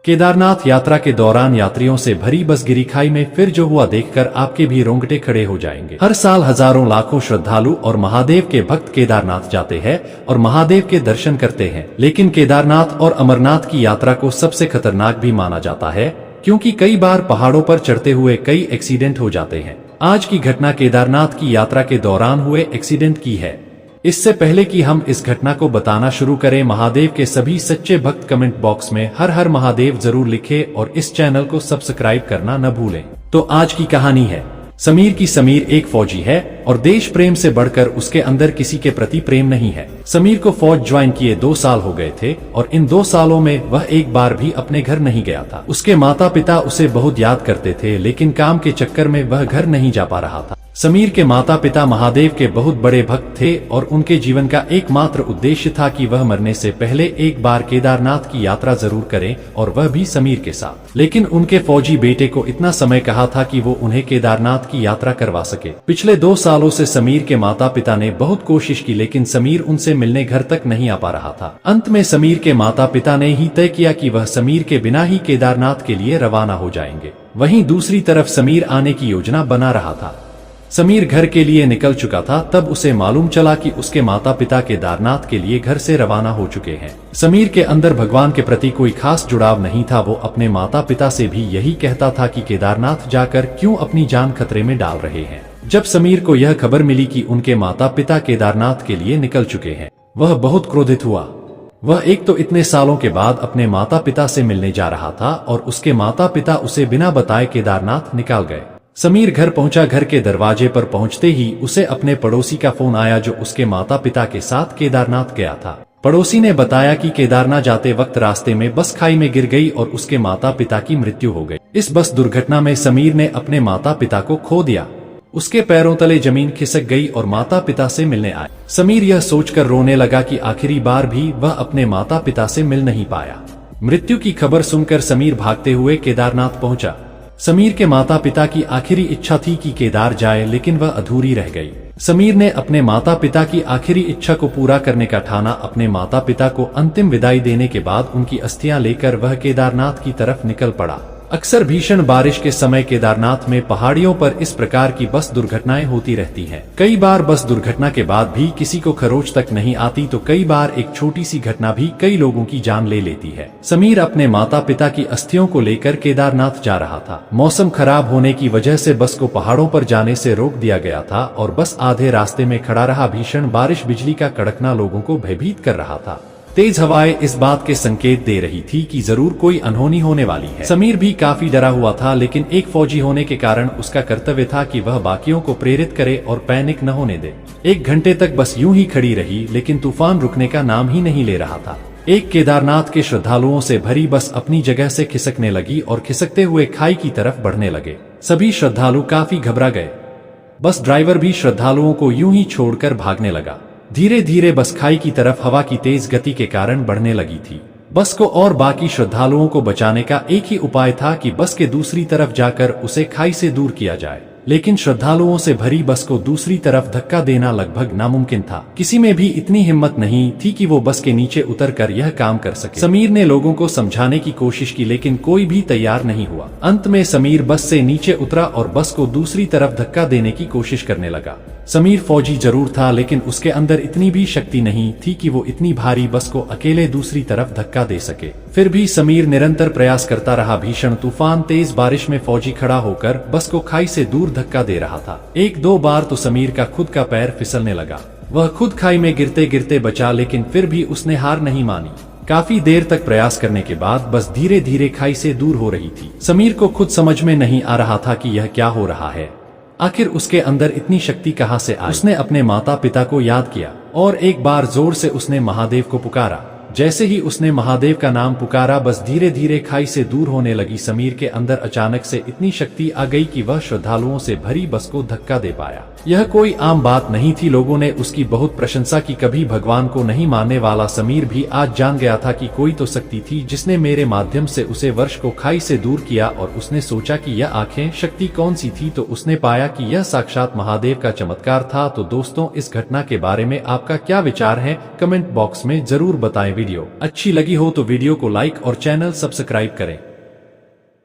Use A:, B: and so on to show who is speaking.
A: केदारनाथ यात्रा के दौरान यात्रियों से भरी बस गिरी खाई में, फिर जो हुआ देखकर आपके भी रोंगटे खड़े हो जाएंगे। हर साल हजारों लाखों श्रद्धालु और महादेव के भक्त केदारनाथ जाते हैं और महादेव के दर्शन करते हैं, लेकिन केदारनाथ और अमरनाथ की यात्रा को सबसे खतरनाक भी माना जाता है, क्योंकि कई बार पहाड़ों पर चढ़ते हुए कई एक्सीडेंट हो जाते हैं। आज की घटना केदारनाथ की यात्रा के दौरान हुए एक्सीडेंट की है। इससे पहले कि हम इस घटना को बताना शुरू करें, महादेव के सभी सच्चे भक्त कमेंट बॉक्स में हर हर महादेव जरूर लिखें और इस चैनल को सब्सक्राइब करना न भूलें। तो आज की कहानी है समीर की। समीर एक फौजी है और देश प्रेम से बढ़कर उसके अंदर किसी के प्रति प्रेम नहीं है। समीर को फौज ज्वाइन किए 2 साल हो गए थे और इन 2 सालों में वह एक बार भी अपने घर नहीं गया था। उसके माता पिता उसे बहुत याद करते थे, लेकिन काम के चक्कर में वह घर नहीं जा पा रहा था। समीर के माता पिता महादेव के बहुत बड़े भक्त थे और उनके जीवन का एकमात्र उद्देश्य था कि वह मरने से पहले एक बार केदारनाथ की यात्रा जरूर करें, और वह भी समीर के साथ। लेकिन उनके फौजी बेटे को इतना समय कहा था कि वो उन्हें केदारनाथ की यात्रा करवा सके। पिछले 2 सालों से समीर के माता पिता ने बहुत कोशिश की, लेकिन समीर उनसे मिलने घर तक नहीं आ पा रहा था। अंत में समीर के माता पिता ने ही तय किया कि वह समीर के बिना ही केदारनाथ के लिए रवाना हो जाएंगे। वहीं दूसरी तरफ समीर आने की योजना बना रहा था। समीर घर के लिए निकल चुका था, तब उसे मालूम चला कि उसके माता पिता केदारनाथ के लिए घर से रवाना हो चुके हैं। समीर के अंदर भगवान के प्रति कोई खास जुड़ाव नहीं था। वो अपने माता पिता से भी यही कहता था कि केदारनाथ जाकर क्यों अपनी जान खतरे में डाल रहे हैं। जब समीर को यह खबर मिली कि उनके माता पिता केदारनाथ के लिए निकल चुके हैं, वह बहुत क्रोधित हुआ। वह एक तो इतने सालों के बाद अपने माता पिता से मिलने जा रहा था और उसके माता पिता उसे बिना बताए केदारनाथ निकाल गए। समीर घर पहुंचा। घर के दरवाजे पर पहुंचते ही उसे अपने पड़ोसी का फोन आया, जो उसके माता पिता के साथ केदारनाथ गया था। पड़ोसी ने बताया कि केदारनाथ जाते वक्त रास्ते में बस खाई में गिर गई और उसके माता पिता की मृत्यु हो गई। इस बस दुर्घटना में समीर ने अपने माता पिता को खो दिया। उसके पैरों तले जमीन खिसक गई और माता पिता से मिलने आए। समीर यह सोचकर रोने लगा कि आखिरी बार भी वह अपने माता पिता से मिल नहीं पाया। मृत्यु की खबर सुनकर समीर भागते हुए केदारनाथ पहुंचा। समीर के माता पिता की आखिरी इच्छा थी कि केदार जाए, लेकिन वह अधूरी रह गई। समीर ने अपने माता पिता की आखिरी इच्छा को पूरा करने का ठाना। अपने माता पिता को अंतिम विदाई देने के बाद उनकी अस्थियां लेकर वह केदारनाथ की तरफ निकल पड़ा। अक्सर भीषण बारिश के समय केदारनाथ में पहाड़ियों पर इस प्रकार की बस दुर्घटनाएं होती रहती हैं। कई बार बस दुर्घटना के बाद भी किसी को खरोच तक नहीं आती, तो कई बार एक छोटी सी घटना भी कई लोगों की जान ले लेती है। समीर अपने माता पिता की अस्थियों को लेकर केदारनाथ जा रहा था। मौसम खराब होने की वजह से बस को पहाड़ों पर जाने से रोक दिया गया था और बस आधे रास्ते में खड़ा रहा। भीषण बारिश, बिजली का कड़कना लोगों को भयभीत कर रहा था। तेज हवाएं इस बात के संकेत दे रही थी कि जरूर कोई अनहोनी होने वाली है। समीर भी काफी डरा हुआ था, लेकिन एक फौजी होने के कारण उसका कर्तव्य था कि वह बाकियों को प्रेरित करे और पैनिक न होने दे। 1 घंटे तक बस यूं ही खड़ी रही, लेकिन तूफान रुकने का नाम ही नहीं ले रहा था। एक केदारनाथ के श्रद्धालुओं से भरी बस अपनी जगह से खिसकने लगी और खिसकते हुए खाई की तरफ बढ़ने लगे। सभी श्रद्धालु काफी घबरा गए। बस ड्राइवर भी श्रद्धालुओं को यूं ही छोड़कर भागने लगा। धीरे धीरे बस खाई की तरफ हवा की तेज गति के कारण बढ़ने लगी थी। बस को और बाकी श्रद्धालुओं को बचाने का एक ही उपाय था कि बस के दूसरी तरफ जाकर उसे खाई से दूर किया जाए, लेकिन श्रद्धालुओं से भरी बस को दूसरी तरफ धक्का देना लगभग नामुमकिन था। किसी में भी इतनी हिम्मत नहीं थी कि वो बस के नीचे उतरकर यह काम कर सके। समीर ने लोगों को समझाने की कोशिश की, लेकिन कोई भी तैयार नहीं हुआ। अंत में समीर बस से नीचे उतरा और बस को दूसरी तरफ धक्का देने की कोशिश करने लगा। समीर फौजी जरूर था, लेकिन उसके अंदर इतनी भी शक्ति नहीं थी कि वो इतनी भारी बस को अकेले दूसरी तरफ धक्का दे सके। फिर भी समीर निरंतर प्रयास करता रहा। भीषण तूफान, तेज बारिश में फौजी खड़ा होकर बस को खाई से दूर धक्का दे रहा था। 1-2 बार तो समीर का खुद का पैर फिसलने लगा। वह खुद खाई में गिरते गिरते बचा, लेकिन फिर भी उसने हार नहीं मानी। काफी देर तक प्रयास करने के बाद बस धीरे धीरे खाई से दूर हो रही थी। समीर को खुद समझ में नहीं आ रहा था कि यह क्या हो रहा है। आखिर उसके अंदर इतनी शक्ति कहां से आई। उसने अपने माता पिता को याद किया और एक बार जोर से उसने महादेव को पुकारा। जैसे ही उसने महादेव का नाम पुकारा, बस धीरे धीरे खाई से दूर होने लगी। समीर के अंदर अचानक से इतनी शक्ति आ गई कि वह श्रद्धालुओं से भरी बस को धक्का दे पाया। यह कोई आम बात नहीं थी। लोगों ने उसकी बहुत प्रशंसा की। कभी भगवान को नहीं मानने वाला समीर भी आज जान गया था कि कोई तो शक्ति थी जिसने मेरे माध्यम से उसे वर्ष को खाई से दूर किया। और उसने सोचा कि यह आंखें शक्ति कौन सी थी, तो उसने पाया कि यह साक्षात महादेव का चमत्कार था। तो दोस्तों, इस घटना के बारे में आपका क्या विचार है, कमेंट बॉक्स में जरूर बताएं। वीडियो अच्छी लगी हो तो वीडियो को लाइक और चैनल सब्सक्राइब करें।